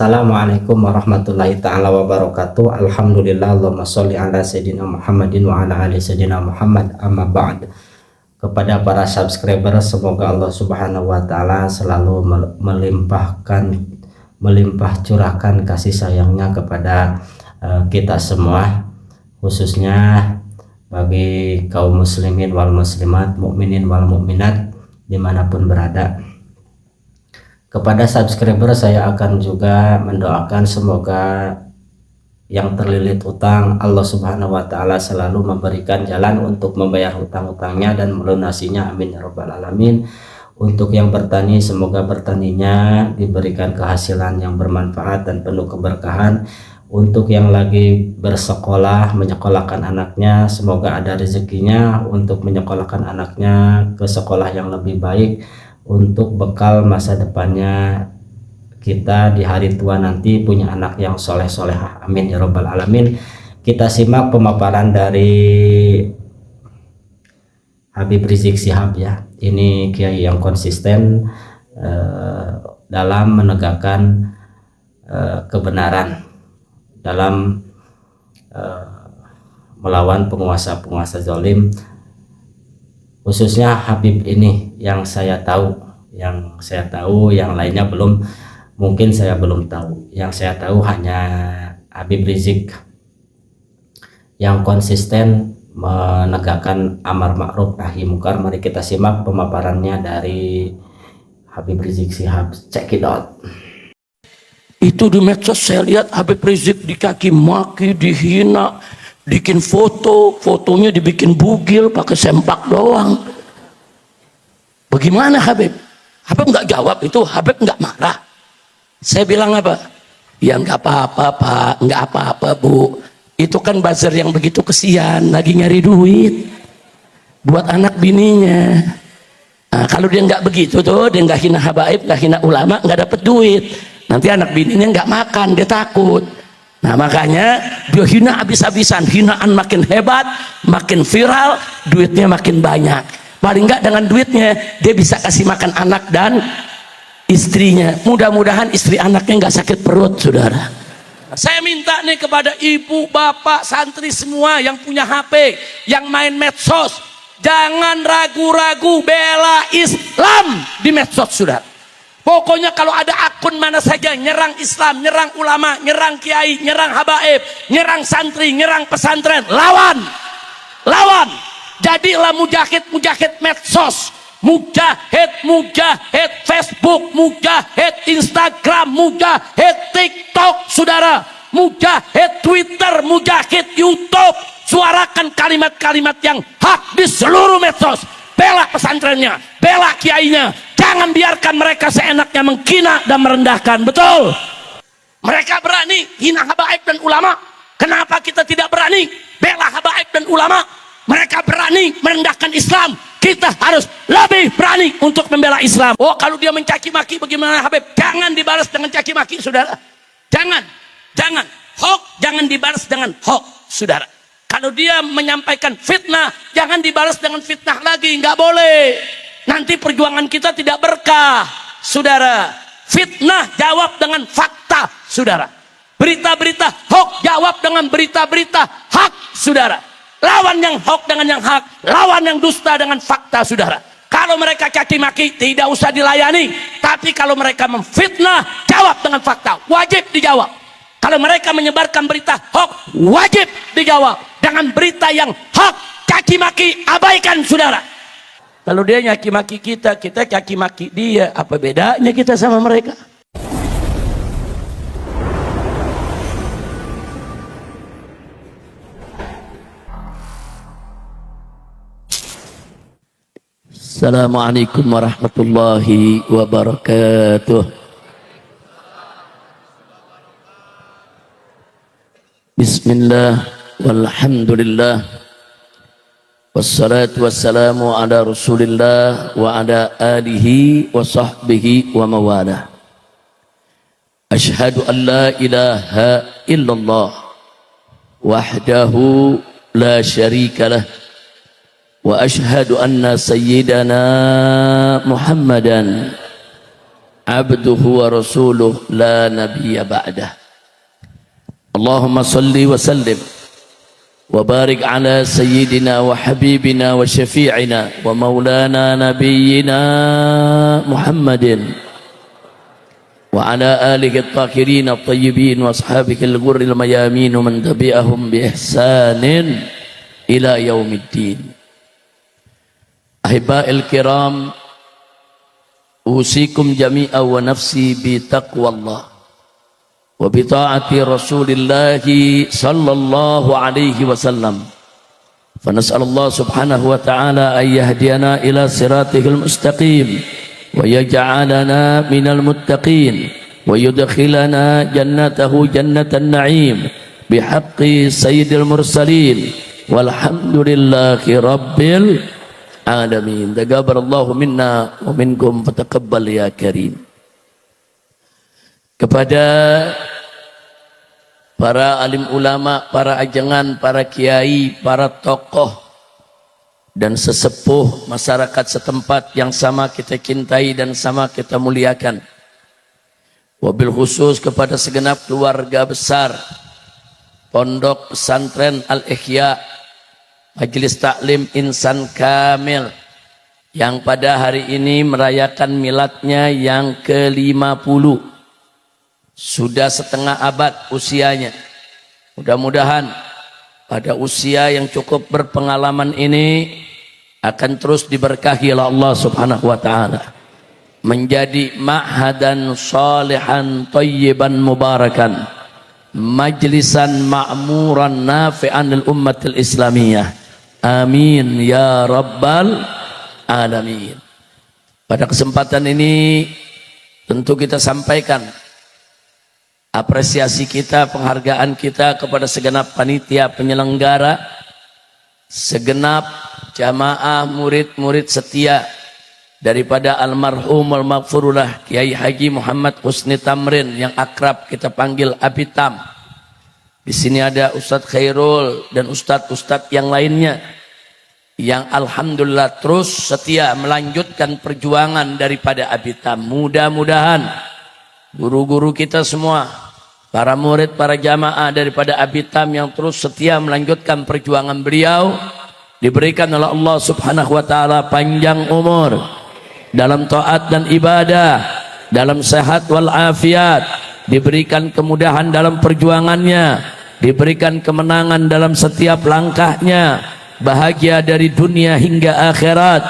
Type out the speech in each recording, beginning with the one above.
Assalamualaikum warahmatullahi ta'ala wabarakatuh. Alhamdulillah, Allahumma sholli ala sayyidina Muhammadin wa ala ali sayyidina Muhammad, amma ba'd. Kepada para subscriber, semoga Allah subhanahu wa ta'ala selalu melimpah curahkan kasih sayangnya kepada kita semua, khususnya bagi kaum muslimin wal muslimat, mukminin wal mukminat dimanapun berada. Kepada subscriber, saya akan juga mendoakan semoga yang terlilit utang Allah subhanahu wa ta'ala selalu memberikan jalan untuk membayar hutang-hutangnya dan melunasinya, amin ya rabbal alamin. Untuk yang bertani, semoga bertaninya diberikan kehasilan yang bermanfaat dan penuh keberkahan. Untuk yang lagi bersekolah, menyekolahkan anaknya, semoga ada rezekinya untuk menyekolahkan anaknya ke sekolah yang lebih baik, untuk bekal masa depannya kita di hari tua nanti punya anak yang soleh-solehah, amin ya rabbal alamin. Kita simak pemaparan dari Habib Rizik Syihab ya. Ini kiai yang konsisten dalam menegakkan kebenaran, dalam melawan penguasa-penguasa zalim. Khususnya Habib ini yang saya tahu, yang lainnya belum, mungkin saya belum tahu. Yang saya tahu hanya Habib Rizik yang konsisten menegakkan amar ma'ruf nahi munkar. Mari kita simak pemaparannya dari Habib Rizik Syihab. Check it out. Itu di medsos saya lihat Habib Rizik dikaki maki, dihina, bikin fotonya dibikin bugil pakai sempak doang. Bagaimana Habib? Habib nggak jawab itu, Habib nggak marah. Saya bilang apa? Ya nggak apa-apa Pak, nggak apa-apa Bu. Itu kan buzzer yang begitu kesian, lagi nyari duit buat anak bininya. Nah, kalau dia nggak begitu tuh, dia nggak hina habaib, nggak hina ulama, nggak dapet duit. Nanti anak bininya nggak makan, dia takut. Nah makanya dia hina habis-habisan, hinaan makin hebat, makin viral, duitnya makin banyak. Paling nggak dengan duitnya dia bisa kasih makan anak dan istrinya. Mudah-mudahan istri anaknya nggak sakit perut, saudara. Saya minta nih kepada ibu, bapak, santri semua yang punya HP, yang main medsos, jangan ragu-ragu bela Islam di medsos, saudara. Pokoknya kalau ada akun mana saja nyerang Islam, nyerang ulama, nyerang kiai, nyerang habaib, nyerang santri, nyerang pesantren, lawan. Jadilah mujahid medsos, mujahid Facebook, mujahid Instagram, mujahid TikTok, saudara, mujahid Twitter, mujahid YouTube. Suarakan kalimat-kalimat yang hak di seluruh medsos. Bela pesantrennya, bela kiainya. Jangan biarkan mereka seenaknya menghina dan merendahkan. Betul? Mereka berani hina habaib dan ulama. Kenapa kita tidak berani bela habaib dan ulama? Mereka berani merendahkan Islam. Kita harus lebih berani untuk membela Islam. Oh, kalau dia mencaci maki bagaimana Habib? Jangan dibalas dengan caci maki, saudara. Jangan. Hoax jangan dibalas dengan hoax, saudara. Kalau dia menyampaikan fitnah, jangan dibalas dengan fitnah lagi, nggak boleh. Nanti perjuangan kita tidak berkah, saudara. Fitnah jawab dengan fakta, saudara. Berita-berita hoax jawab dengan berita-berita hak, saudara. Lawan yang hoax dengan yang hak, lawan yang dusta dengan fakta, saudara. Kalau mereka caci maki tidak usah dilayani, tapi kalau mereka memfitnah jawab dengan fakta, wajib dijawab. Kalau mereka menyebarkan berita hoax, wajib dijawab dengan berita yang hak. Caci maki abaikan, saudara. Kalau dia nyaki maki kita caci maki dia, apa bedanya kita sama mereka? Assalamualaikum warahmatullahi wabarakatuh. Bismillah walhamdulillah wassalatu wassalamu ala rasulillah wa ala alihi wa sahbihi wa mawalah. Ashhadu an la ilaha illallah wahdahu la syarika lah wa ashhadu anna sayyidana Muhammadan abduhu wa rasuluh la nabiyya ba'dah. Allahumma salli wa sallim wa barik ala sayyidina wa habibina wa syafi'ina wa maulana nabiyyina Muhammadin wa ala alihi at-tahirin at-tayyibin wa ashabihi al-ghurril mayamin wa man tabi'ahum bi ihsanin ila yaumiddin. Ahiba'il kiram, usikum jami'a wa nafsi bi taqwallah wa bi ta'ati Rasulillah sallallahu alaihi wasallam. Fa nas'alullah subhanahu wa ta'ala ay yahdiyana ila siratihil mustaqim wa yaj'alana minal muttaqin wa yudkhilana jannatahu jannatan na'im bihaqqi sayyidil mursalin walhamdulillahi rabbil alamin. Taqabbalallahu minna wa minkum fataqabbal ya karim. Kepada para alim ulama, para ajengan, para kiai, para tokoh dan sesepuh masyarakat setempat yang sama kita cintai dan sama kita muliakan. Wabil khusus kepada segenap keluarga besar Pondok Pesantren Al-Ihya Majelis Taklim Insan Kamil yang pada hari ini merayakan miladnya yang ke-50. Sudah setengah abad usianya. Mudah-mudahan pada usia yang cukup berpengalaman ini akan terus diberkahi oleh Allah Subhanahu wa taala, menjadi ma'hadan salihan thayyiban mubarakan, majlisan ma'muran nafi'an lil ummatil islamiyah. Amin ya rabbal alamin. Pada kesempatan ini tentu kita sampaikan apresiasi kita, penghargaan kita kepada segenap panitia penyelenggara, segenap jamaah murid-murid setia daripada almarhum al-maghfurullah Kiai Haji Muhammad Husni Tamrin yang akrab kita panggil Abi Tam. Di sini ada Ustadz Khairul dan ustadz-ustadz yang lainnya yang alhamdulillah terus setia melanjutkan perjuangan daripada Abi Tam. Mudah-mudahan guru-guru kita semua, para murid, para jamaah daripada Abi Tam yang terus setia melanjutkan perjuangan beliau, diberikan oleh Allah Subhanahu wa taala panjang umur dalam taat dan ibadah, dalam sehat wal afiat, diberikan kemudahan dalam perjuangannya, diberikan kemenangan dalam setiap langkahnya, bahagia dari dunia hingga akhirat.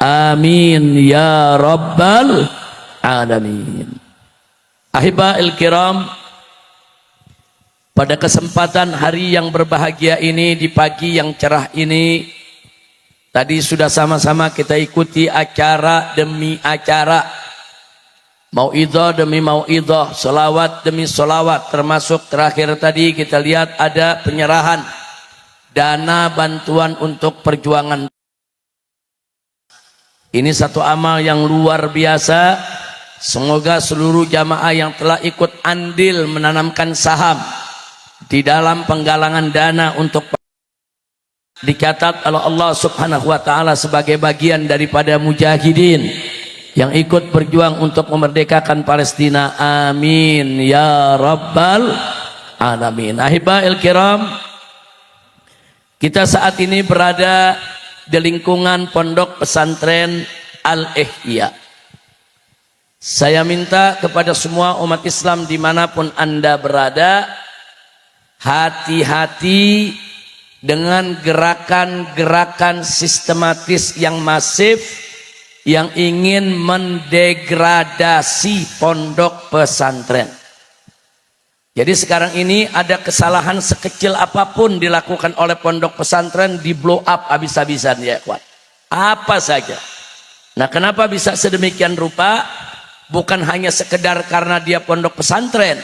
Amin ya rabbal alamin. Ahiba'il kiram, pada kesempatan hari yang berbahagia ini, di pagi yang cerah ini, tadi sudah sama-sama kita ikuti acara demi acara, mau'idhah demi mau'idhah, solawat demi solawat, termasuk terakhir tadi kita lihat ada penyerahan dana bantuan untuk perjuangan. Ini satu amal yang luar biasa. Semoga seluruh jamaah yang telah ikut andil menanamkan saham di dalam penggalangan dana untuk dicatat oleh Allah Subhanahu wa taala sebagai bagian daripada mujahidin yang ikut berjuang untuk memerdekakan Palestina. Amin ya rabbal alamin. Ahiba'il kiram, kita saat ini berada di lingkungan Pondok Pesantren Al-Ihya. Saya minta kepada semua umat Islam dimanapun Anda berada, hati-hati dengan gerakan-gerakan sistematis yang masif yang ingin mendegradasi pondok pesantren. Jadi sekarang ini ada kesalahan sekecil apapun dilakukan oleh pondok pesantren, di blow up habis-habisan ya kawan. Apa saja. Nah, kenapa bisa sedemikian rupa? Bukan hanya sekedar karena dia pondok pesantren,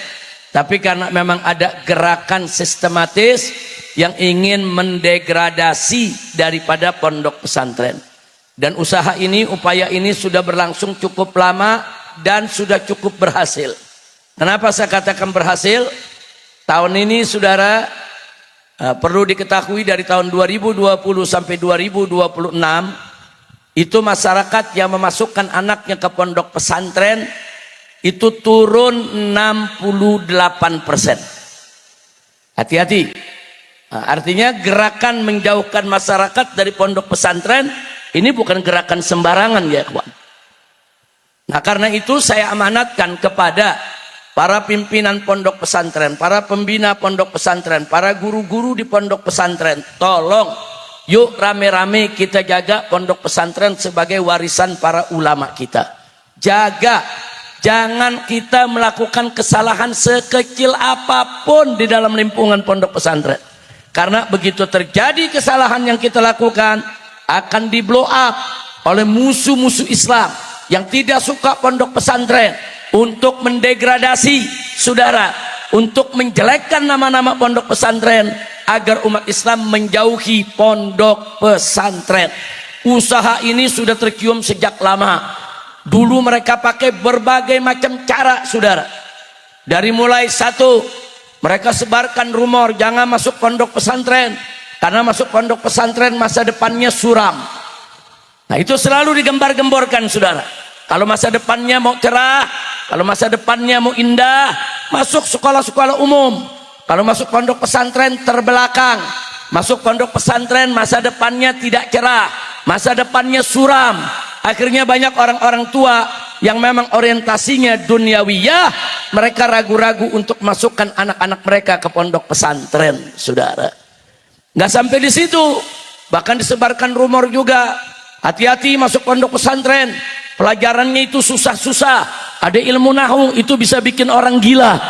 tapi karena memang ada gerakan sistematis yang ingin mendegradasi daripada pondok pesantren. Dan usaha ini, upaya ini sudah berlangsung cukup lama dan sudah cukup berhasil. Kenapa saya katakan berhasil? Tahun ini saudara, perlu diketahui dari tahun 2020 sampai 2026 itu masyarakat yang memasukkan anaknya ke pondok pesantren itu turun 68%. Hati-hati. Nah, artinya gerakan menjauhkan masyarakat dari pondok pesantren ini bukan gerakan sembarangan ya kawan. Nah karena itu saya amanatkan kepada para pimpinan pondok pesantren, para pembina pondok pesantren, para guru-guru di pondok pesantren, tolong yuk rame-rame kita jaga pondok pesantren sebagai warisan para ulama kita. Jaga, jangan kita melakukan kesalahan sekecil apapun di dalam lingkungan pondok pesantren. Karena begitu terjadi kesalahan yang kita lakukan akan di blow up oleh musuh-musuh Islam yang tidak suka pondok pesantren untuk mendegradasi saudara, untuk menjelekkan nama-nama pondok pesantren agar umat Islam menjauhi pondok pesantren. Usaha ini sudah tercium sejak lama. Dulu mereka pakai berbagai macam cara saudara. Dari mulai satu, mereka sebarkan rumor jangan masuk pondok pesantren karena masuk pondok pesantren masa depannya suram. Nah itu selalu digembar-gemborkan saudara. Kalau masa depannya mau cerah, kalau masa depannya mau indah, masuk sekolah-sekolah umum. Kalau masuk pondok pesantren terbelakang, masuk pondok pesantren masa depannya tidak cerah, masa depannya suram. Akhirnya banyak orang-orang tua yang memang orientasinya duniawiyah, mereka ragu-ragu untuk masukkan anak-anak mereka ke pondok pesantren saudara. Nggak sampai di situ, bahkan disebarkan rumor juga, hati-hati masuk pondok pesantren, pelajarannya itu susah-susah, ada ilmu nahu itu bisa bikin orang gila.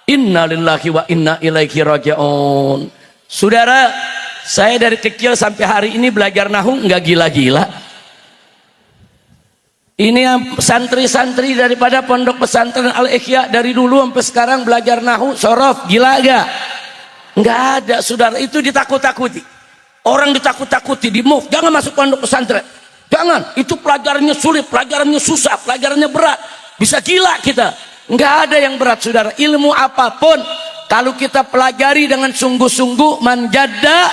Inna lillahi wa inna ilaihi raji'un. Saudara, saya dari kecil sampai hari ini belajar nahu nggak gila-gila. Ini santri-santri daripada pondok pesantren Al-Ikhya dari dulu sampai sekarang belajar nahu sorof, gila gak? Nggak ada saudara, itu ditakut-takuti. Orang ditakut-takuti, di move, jangan masuk pondok pesantren. Jangan, itu pelajarannya sulit, pelajarannya susah, pelajarannya berat. Bisa gila kita. Nggak ada yang berat saudara. Ilmu apapun kalau kita pelajari dengan sungguh-sungguh, manjada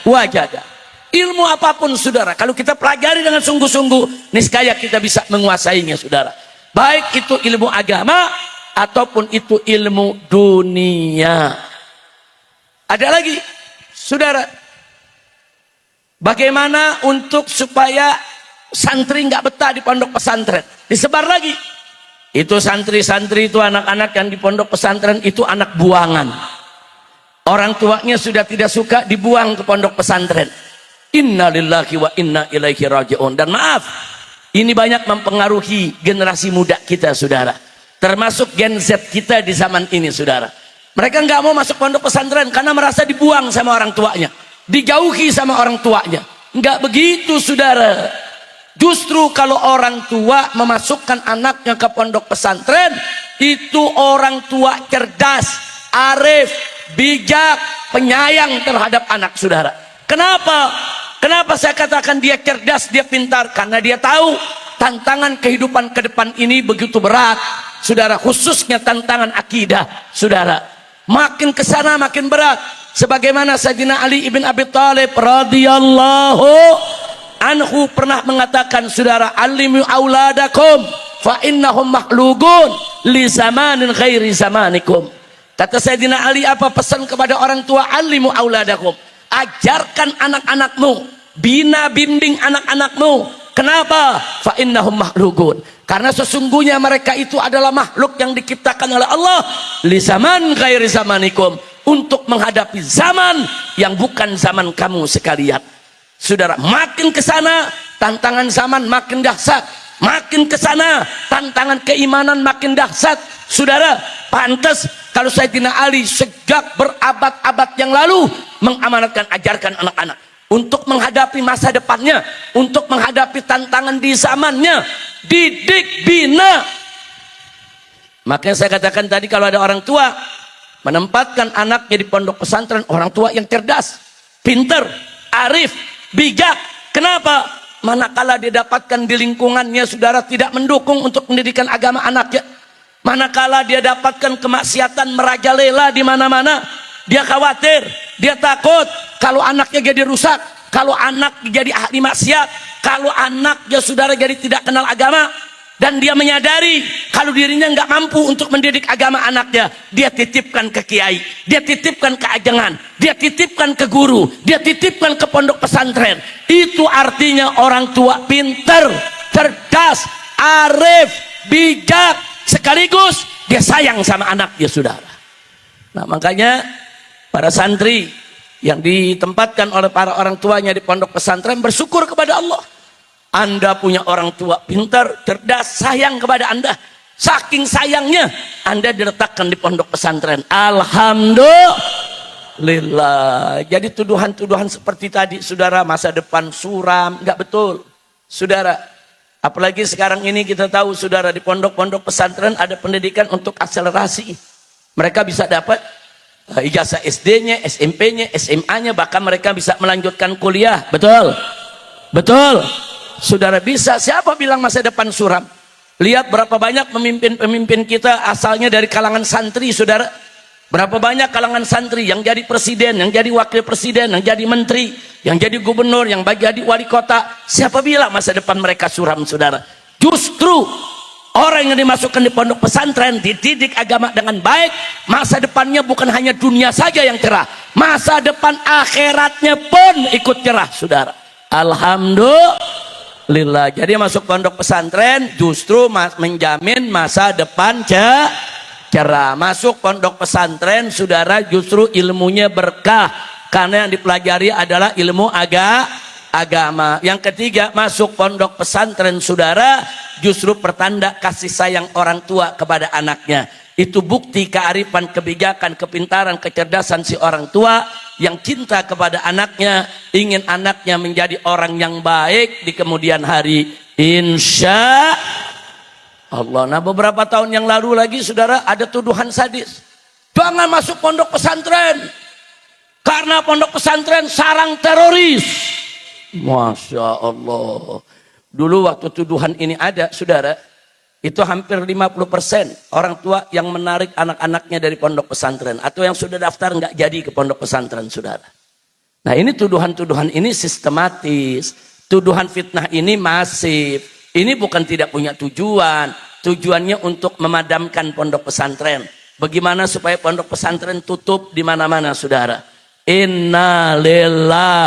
wajada. Ilmu apapun saudara, kalau kita pelajari dengan sungguh-sungguh, niscaya kita bisa menguasainya saudara. Baik itu ilmu agama ataupun itu ilmu dunia. Ada lagi saudara, bagaimana untuk supaya santri nggak betah di pondok pesantren? Disebar lagi. Itu santri-santri itu anak-anak yang di pondok pesantren itu anak buangan. Orang tuanya sudah tidak suka, dibuang ke pondok pesantren. Inna lillahi wa inna ilaihi raji'un. Dan maaf, ini banyak mempengaruhi generasi muda kita saudara, termasuk Gen Z kita di zaman ini saudara. Mereka nggak mau masuk pondok pesantren karena merasa dibuang sama orang tuanya, dijauhi sama orang tuanya. Nggak begitu saudara. Justru kalau orang tua memasukkan anaknya ke pondok pesantren, itu orang tua cerdas, arif, bijak, penyayang terhadap anak saudara. Kenapa? Kenapa saya katakan dia cerdas, dia pintar? Karena dia tahu tantangan kehidupan ke depan ini begitu berat saudara, khususnya tantangan akidah saudara. Makin kesana makin berat. Sebagaimana Sayyidina Ali ibn Abi Thalib radhiyallahu anhu pernah mengatakan saudara, alimu auladakum fa innahum makhluqun li zamanin ghairi zamanikum. Kata Sayyidina Ali, apa pesan kepada orang tua? Alimu auladakum, ajarkan anak-anakmu, bina bimbing anak-anakmu. Kenapa? Fa innahum makhluqun, karena sesungguhnya mereka itu adalah makhluk yang diciptakan oleh Allah li zaman ghairi zamanikum, untuk menghadapi zaman yang bukan zaman kamu sekalian. Saudara, makin ke sana tantangan zaman makin dahsyat, makin ke sana tantangan keimanan makin dahsyat. Saudara, pantas kalau Sayyidina Ali sejak berabad-abad yang lalu mengamanatkan, ajarkan anak-anak untuk menghadapi masa depannya, untuk menghadapi tantangan di zamannya, didik, bina. Makanya saya katakan tadi, kalau ada orang tua menempatkan anaknya di pondok pesantren, orang tua yang cerdas, pinter, arif, bijak. Kenapa? Manakala dia dapatkan di lingkungannya saudara tidak mendukung untuk pendidikan agama anaknya, manakala dia dapatkan kemaksiatan merajalela di mana-mana, dia khawatir, dia takut kalau anaknya jadi rusak, kalau anak jadi ahli maksiat, kalau anaknya saudara jadi tidak kenal agama. dan dia menyadari kalau dirinya nggak mampu untuk mendidik agama anaknya, dia titipkan ke kiai, dia titipkan ke ajengan, dia titipkan ke guru, dia titipkan ke pondok pesantren. Itu artinya orang tua pinter, cerdas, arif, bijak, sekaligus dia sayang sama anaknya, saudara. Nah, makanya para santri yang ditempatkan oleh para orang tuanya di pondok pesantren bersyukur kepada Allah. Anda punya orang tua pintar, cerdas, sayang kepada Anda. Saking sayangnya Anda diletakkan di pondok pesantren. Alhamdulillah. Jadi tuduhan-tuduhan seperti tadi, saudara, masa depan suram, nggak betul, saudara. Apalagi sekarang ini kita tahu, saudara, di pondok-pondok pesantren ada pendidikan untuk akselerasi. Mereka bisa dapat ijazah SD-nya, SMP-nya, SMA-nya, bahkan mereka bisa melanjutkan kuliah. Betul? Betul? Saudara, bisa. Siapa bilang masa depan suram? Lihat berapa banyak pemimpin-pemimpin kita asalnya dari kalangan santri, saudara. Berapa banyak kalangan santri yang jadi presiden, yang jadi wakil presiden, yang jadi menteri, yang jadi gubernur, yang jadi wali kota. Siapa bilang masa depan mereka suram, saudara? Justru orang yang dimasukkan di pondok pesantren, dididik agama dengan baik, masa depannya bukan hanya dunia saja yang cerah, masa depan akhiratnya pun ikut cerah, saudara. Alhamdulillah. Jadi masuk pondok pesantren justru menjamin masa depan cerah. Masuk pondok pesantren, saudara, justru ilmunya berkah karena yang dipelajari adalah ilmu agama. Yang ketiga, masuk pondok pesantren, saudara, justru pertanda kasih sayang orang tua kepada anaknya. Itu bukti kearifan, kebijakan, kepintaran, kecerdasan si orang tua yang cinta kepada anaknya, ingin anaknya menjadi orang yang baik di kemudian hari, insya Allah. Nah, beberapa tahun yang lalu lagi, saudara, ada tuduhan sadis. Jangan masuk pondok pesantren karena pondok pesantren sarang teroris. Masya Allah. Dulu waktu tuduhan ini ada, saudara, itu hampir 50% orang tua yang menarik anak-anaknya dari pondok pesantren, atau yang sudah daftar nggak jadi ke pondok pesantren, saudara. Nah, ini tuduhan-tuduhan ini sistematis, tuduhan fitnah ini masif. Ini bukan tidak punya tujuan, tujuannya untuk memadamkan pondok pesantren. Bagaimana supaya pondok pesantren tutup di mana-mana, saudara? Innalillahi